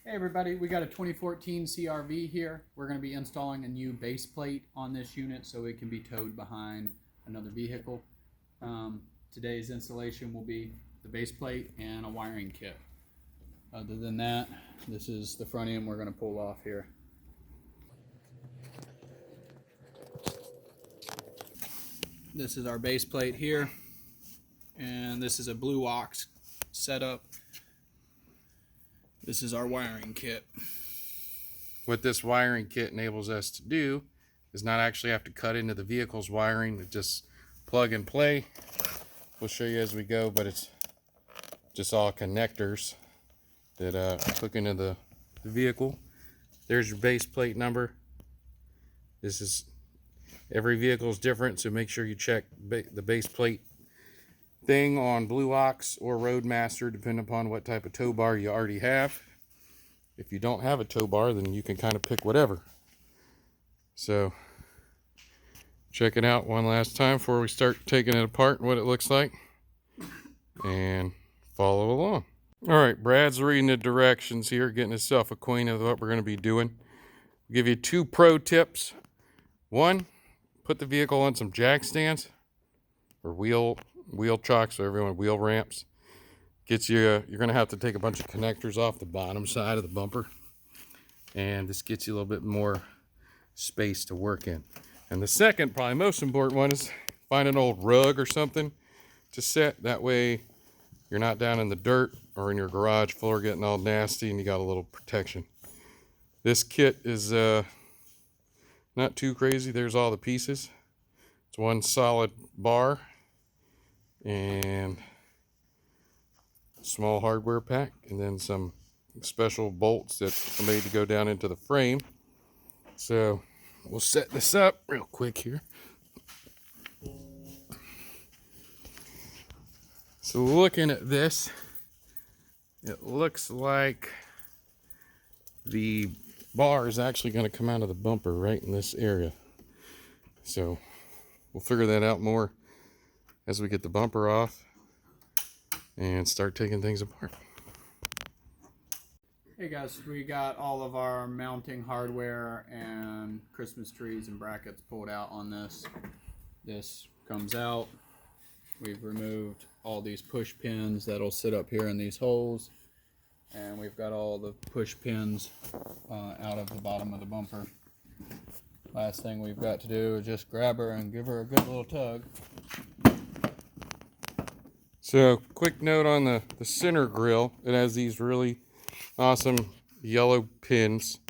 Hey everybody, we got a 2014 CRV here. We're going to be installing a new base plate on this unit so it can be towed behind another vehicle. Today's installation will be the base plate and a wiring kit. Other than that, this is the front end we're going to pull off here. This is our base plate here, and this is a blue Ox setup. This is our wiring kit. What this wiring kit enables us to do is not actually have to cut into the vehicle's wiring, but just plug and play. We'll show you as we go, but it's just all connectors that hook into the vehicle. There's your base plate number. This is, every vehicle is different, so make sure you check the base plate thing on Blue Ox or Roadmaster, depending upon what type of tow bar you already have. If you don't have a tow bar, then you can kind of pick whatever. So check it out one last time before we start taking it apart and what it looks like, and follow along. All right, Brad's reading the directions here, getting himself acquainted with what we're going to be doing. I'll give you 2 pro tips. 1, put the vehicle on some jack stands or wheel chocks, or everyone wheel ramps. Gets you, you're going to have to take a bunch of connectors off the bottom side of the bumper, and this gets you a little bit more space to work in. And the second, probably most important one, is find an old rug or something to set. That way you're not down in the dirt or in your garage floor getting all nasty, and you got a little protection. This kit is not too crazy. There's all the pieces. It's one solid bar and small hardware pack, and then some special bolts that are made to go down into the frame. So we'll set this up real quick here. So looking at this, it looks like the bar is actually going to come out of the bumper right in this area. So we'll figure that out more as we get the bumper off and start taking things apart. Hey guys, we got all of our mounting hardware and Christmas trees and brackets pulled out on this. This comes out. We've removed all these push pins that'll sit up here in these holes, and we've got all the push pins out of the bottom of the bumper. Last thing we've got to do is just grab her and give her a good little tug. So quick note on the center grill, it has these really awesome yellow pins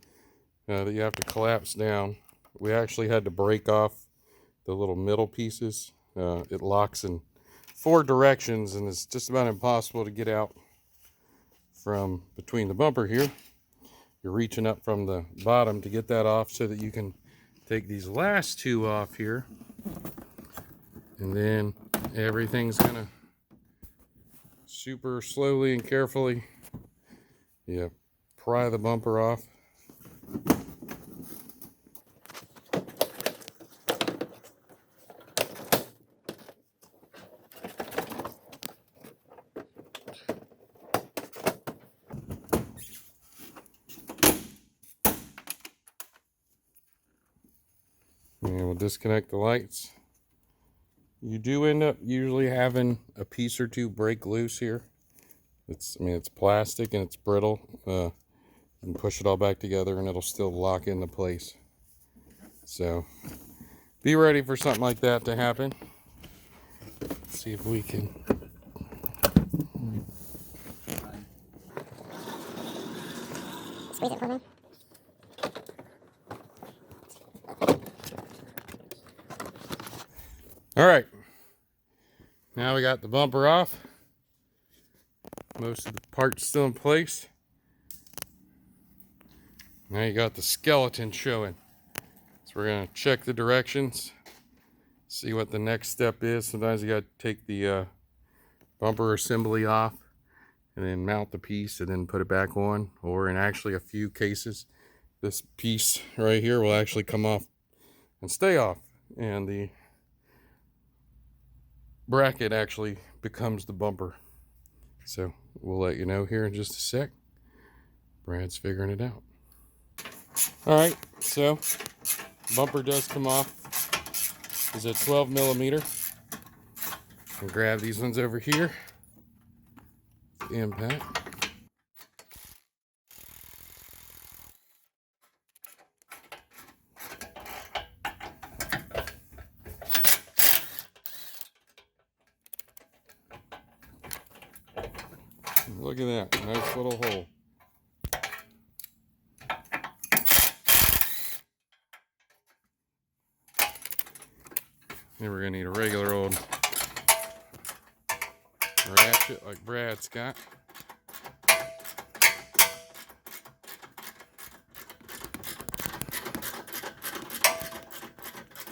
that you have to collapse down. We actually had to break off the little middle pieces. It locks in 4 directions, and it's just about impossible to get out from between the bumper here. You're reaching up from the bottom to get that off so that you can take these last 2 off here, and then everything's gonna super slowly and carefully, pry the bumper off. And we'll disconnect the lights. You do end up usually having a piece or 2 break loose here. It's plastic and it's brittle. You can push it all back together and it'll still lock into place. So be ready for something like that to happen. Let's see if we can. Squeeze it for me. All right. Now we got the bumper off. Most of the parts still in place. Now you got the skeleton showing. So we're going to check the directions, see what the next step is. Sometimes you got to take the bumper assembly off and then mount the piece and then put it back on. Or in actually a few cases, this piece right here will actually come off and stay off. And the bracket actually becomes the bumper. So we'll let you know here in just a sec. Brad's figuring it out. All right, so bumper does come off. It's a 12 millimeter. And grab these ones over here. The impact. Look at that, nice little hole. Then we're gonna need a regular old ratchet like Brad's got.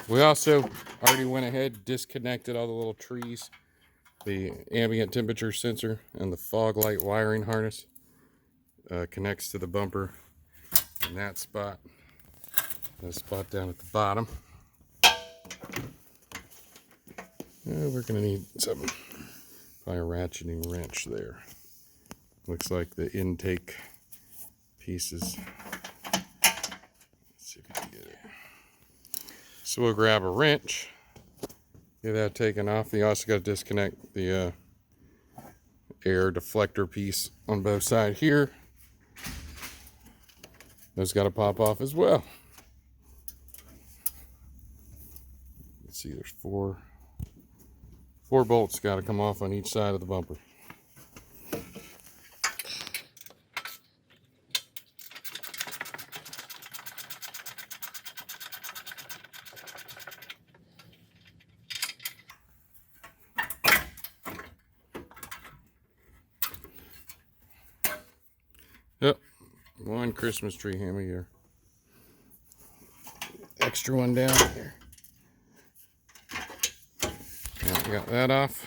We also already went ahead, disconnected all the little trees, the ambient temperature sensor, and the fog light wiring harness connects to the bumper in that spot. That spot down at the bottom. We're gonna need something, probably a ratcheting wrench there. Looks like the intake pieces. Let's see if we can get it. So we'll grab a wrench, get that taken off. You also got to disconnect the air deflector piece on both sides here. Those got to pop off as well. Let's see, there's four bolts got to come off on each side of the bumper. Yep, one Christmas tree hammer here. Extra one down here. Now we got that off.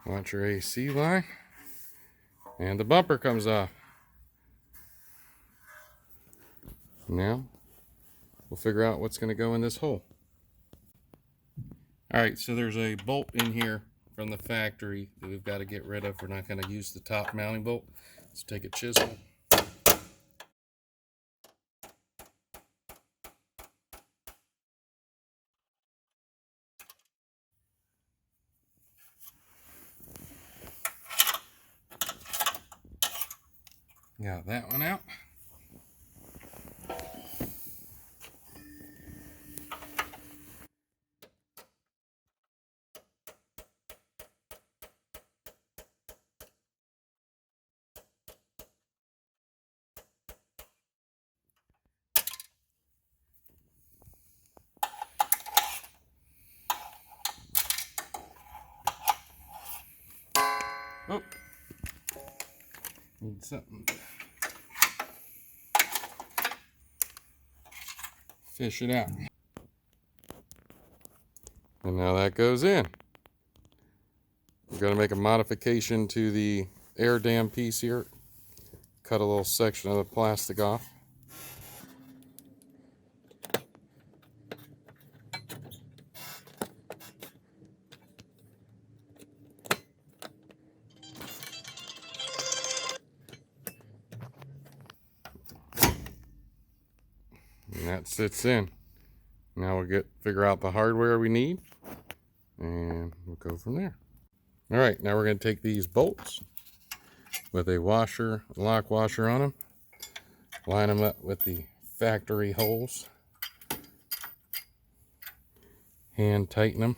Watch your AC line. And the bumper comes off. Now we'll figure out what's going to go in this hole. Alright, so there's a bolt in here from the factory that we've got to get rid of. We're not going to use the top mounting bolt. Let's take a chisel. Got that one out. Oh, need something. Fish it out. And now that goes in. We're going to make a modification to the air dam piece here. Cut a little section of the plastic off. And that sits in. Now we'll figure out the hardware we need, and we'll go from there. All right, now we're going to take these bolts with a washer, lock washer on them, line them up with the factory holes, hand tighten them.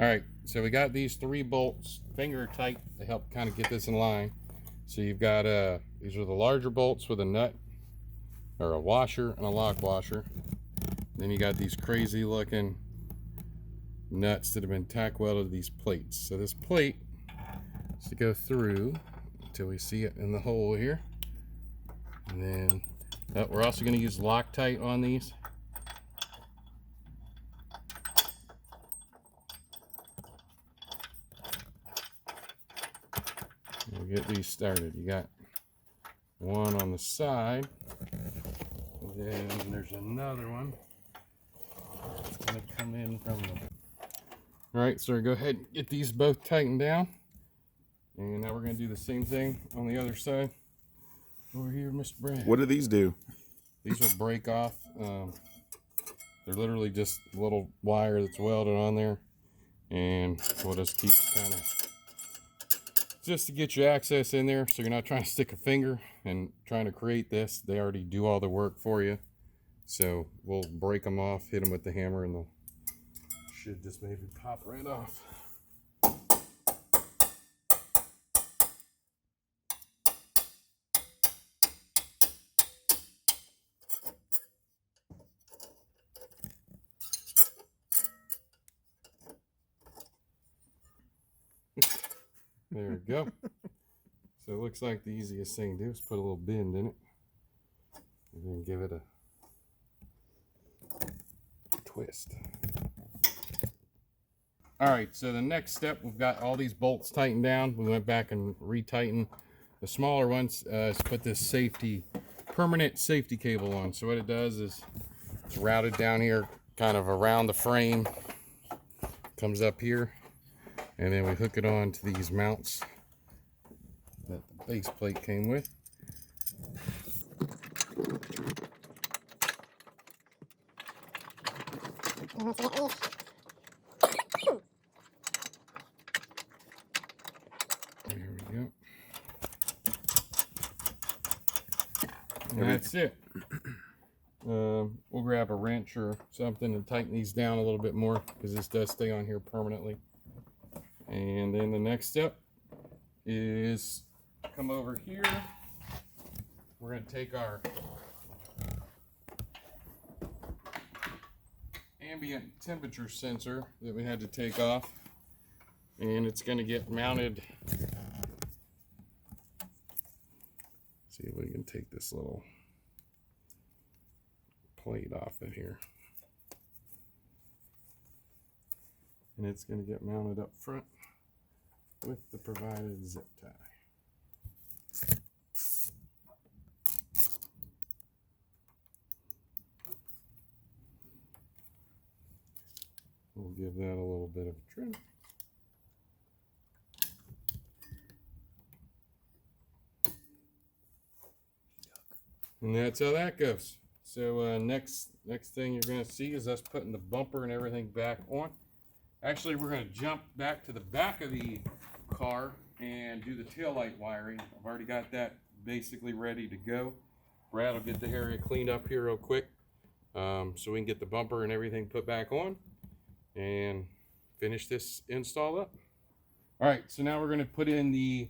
All right, so we got these 3 bolts finger tight to help kind of get this in line. So you've got these are the larger bolts with a nut or a washer and a lock washer. Then you got these crazy looking nuts that have been tack welded to these plates. So this plate is to go through until we see it in the hole here. And then we're also going to use Loctite on these. We'll get these started. You got one on the side, and then there's another one come in from the... All right, so go ahead and get these both tightened down. And now we're going to do the same thing on the other side. Over here, Mr. Brad. What do these do? These will break off. They're literally just a little wire that's welded on there. And we'll just keep kind of... just to get you access in there so you're not trying to stick a finger and trying to create this. They already do all the work for you. So we'll break them off, hit them with the hammer, and they'll should just maybe pop right off. There we go. So it looks like the easiest thing to do is put a little bend in it and then give it a twist. All right, so the next step, we've got all these bolts tightened down. We went back and retightened the smaller ones. Put this permanent safety cable on. So what it does is it's routed down here kind of around the frame, comes up here, and then we hook it on to these mounts that the base plate came with. There we go. And that's it. We'll grab a wrench or something and tighten these down a little bit more because this does stay on here permanently. And then the next step is come over here. We're going to take our ambient temperature sensor that we had to take off, and it's going to get mounted. See if we can take this little plate off of here. And it's going to get mounted up front with the provided zip tie. We'll give that a little bit of a trim. And that's how that goes. So next thing you're going to see is us putting the bumper and everything back on. Actually, we're going to jump back to the back of the car and do the taillight wiring. I've already got that basically ready to go. Brad will get the area cleaned up here real quick so we can get the bumper and everything put back on and finish this install up. All right, so now we're going to put in the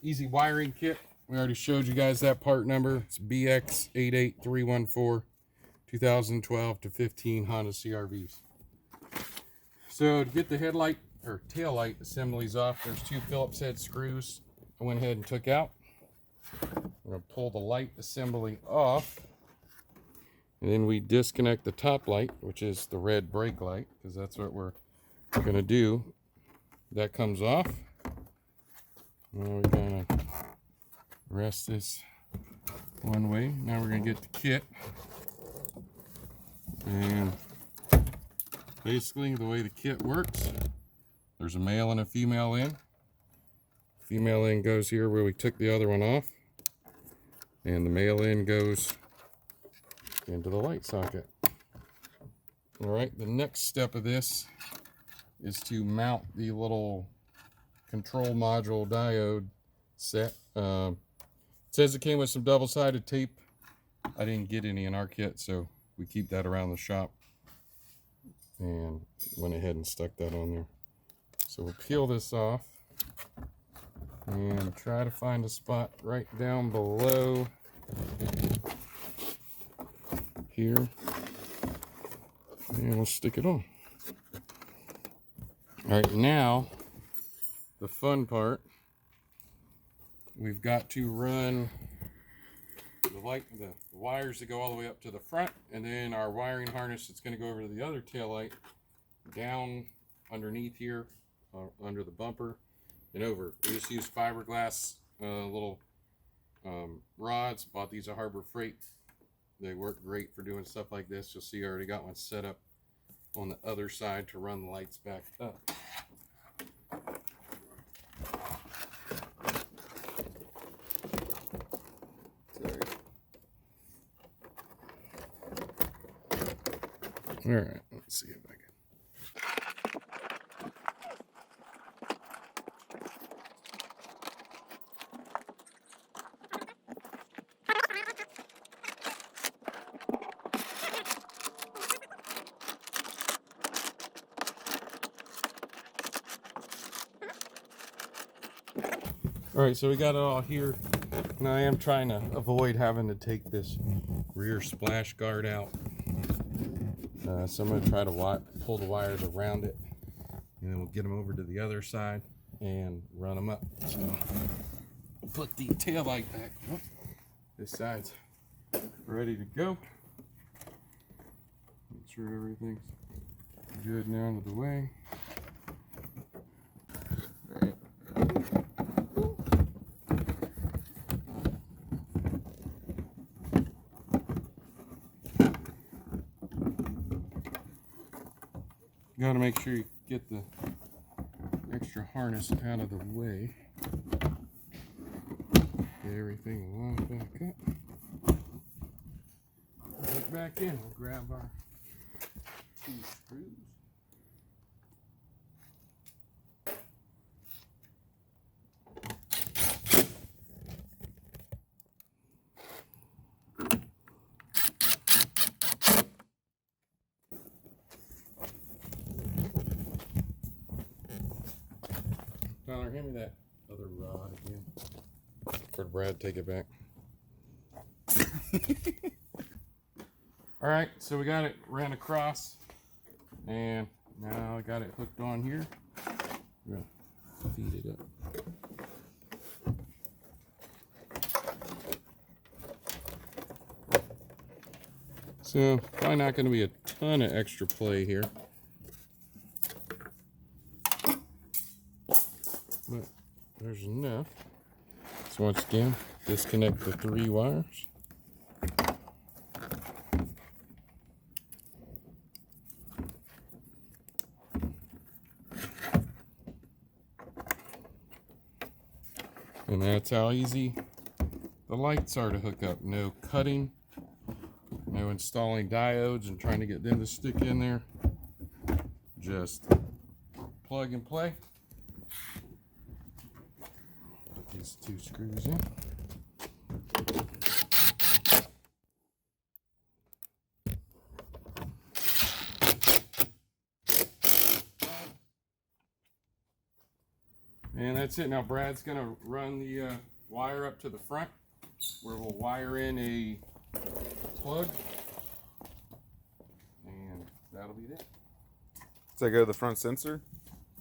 easy wiring kit. We already showed you guys that part number. It's BX88314, 2012 to 15 Honda CRVs. So to get the headlight or tail light assemblies off, there's two Phillips head screws I went ahead and took out. I'm going to pull the light assembly off, and then we disconnect the top light, which is the red brake light, because that's what we're going to do. That comes off. Now we're going to rest this one way. Now we're going to get the kit, and basically the way the kit works, there's a male and a female in. Female end goes here where we took the other one off, and the male end goes into the light socket. All right, the next step of this is to mount the little control module diode set. It says it came with some double-sided tape. I didn't get any in our kit, so we keep that around the shop, and went ahead and stuck that on there. So we'll peel this off and try to find a spot right down below here, and we'll stick it on. All right, now the fun part. We've got to run the wires that go all the way up to the front, and then our wiring harness that's going to go over to the other tail light down underneath here, under the bumper and over. We just use fiberglass little rods. Bought these at Harbor Freight. They work great for doing stuff like this. You'll see I already got one set up on the other side to run the lights back up. Sorry. All right, let's see if I can. All right, so we got it all here. Now I am trying to avoid having to take this rear splash guard out. So I'm going to try to pull the wires around it, and then we'll get them over to the other side and run them up. So put the tail light back. Oh, this side's ready to go. Make sure everything's good and out of the way. Got to make sure you get the extra harness out of the way. Get everything lined back up. Look back in. We'll grab our 2 screws. Tyler, hand me that other rod again. For Brad, take it back. All right, so we got it ran across, and now I got it hooked on here. We're gonna feed it up. So probably not going to be a ton of extra play here. But there's enough. So once again, disconnect the 3 wires. And that's how easy the lights are to hook up. No cutting, no installing diodes and trying to get them to stick in there. Just plug and play. Put these 2 screws in. And that's it. Now Brad's gonna run the wire up to the front, where we'll wire in a plug, and that'll be it. Does that go to the front sensor?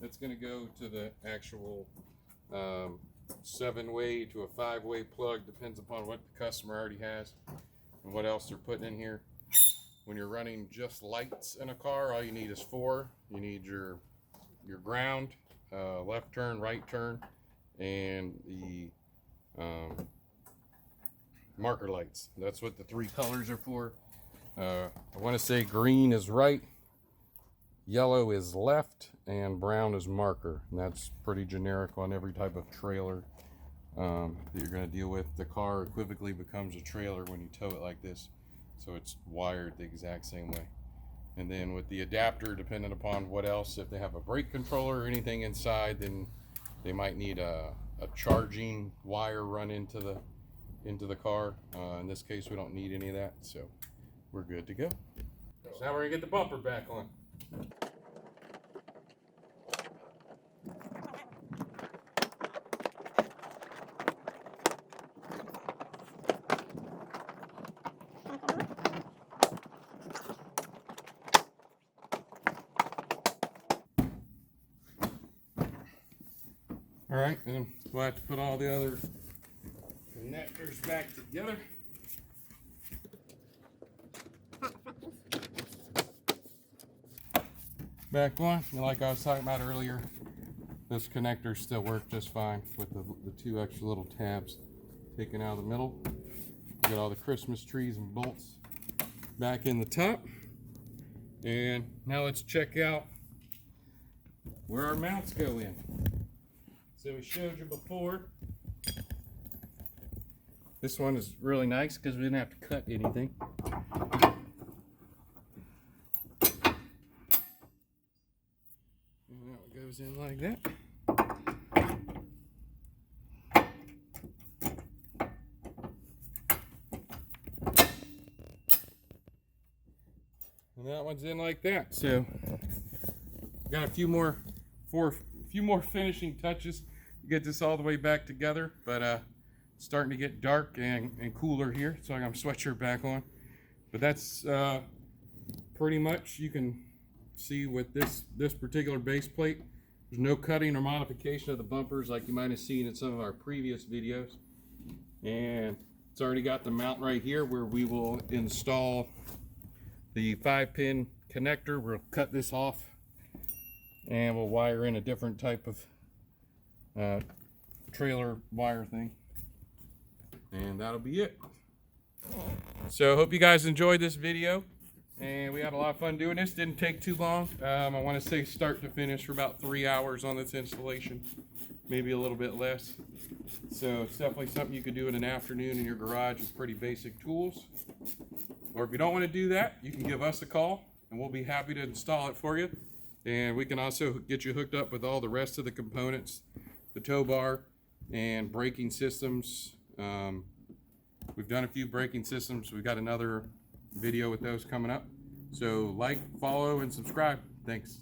That's gonna go to the actual 7-way to a 5-way plug, depends upon what the customer already has and what else they're putting in here. When you're running just lights in a car, all you need is 4. You need your ground, left turn, right turn, and the marker lights. That's what the 3 colors are for. I want to say green is right, yellow is left, and brown is marker. And that's pretty generic on every type of trailer that you're going to deal with. The car equivocally becomes a trailer when you tow it like this, so it's wired the exact same way. And then with the adapter, depending upon what else, if they have a brake controller or anything inside, then they might need a charging wire run into the car. In this case, we don't need any of that, so we're good to go. So now we're gonna get the bumper back on. All right, and we'll have to put all the other connectors back together. Back on, and like I was talking about earlier, this connector still worked just fine with the 2 extra little tabs taken out of the middle. Got all the Christmas trees and bolts back in the top, And now let's check out where our mounts go in. So we showed you before. This one is really nice because we didn't have to cut anything. And that one goes in like that. And that one's in like that. So got a few more finishing touches to get this all the way back together, but it's starting to get dark and cooler here, so I got my sweatshirt back on. But that's pretty much, you can see with this particular base plate, there's no cutting or modification of the bumpers like you might have seen in some of our previous videos. And it's already got the mount right here where we will install the 5-pin connector. We'll cut this off and we'll wire in a different type of trailer wire thing, and that'll be it. So I hope you guys enjoyed this video, and we had a lot of fun doing this. Didn't take too long. I want to say start to finish for about 3 hours on this installation, maybe a little bit less. So it's definitely something you could do in an afternoon in your garage with pretty basic tools. Or if you don't want to do that, you can give us a call and we'll be happy to install it for you. And we can also get you hooked up with all the rest of the components, the tow bar and braking systems. We've done a few braking systems. We've got another video with those coming up. So like, follow, and subscribe. Thanks.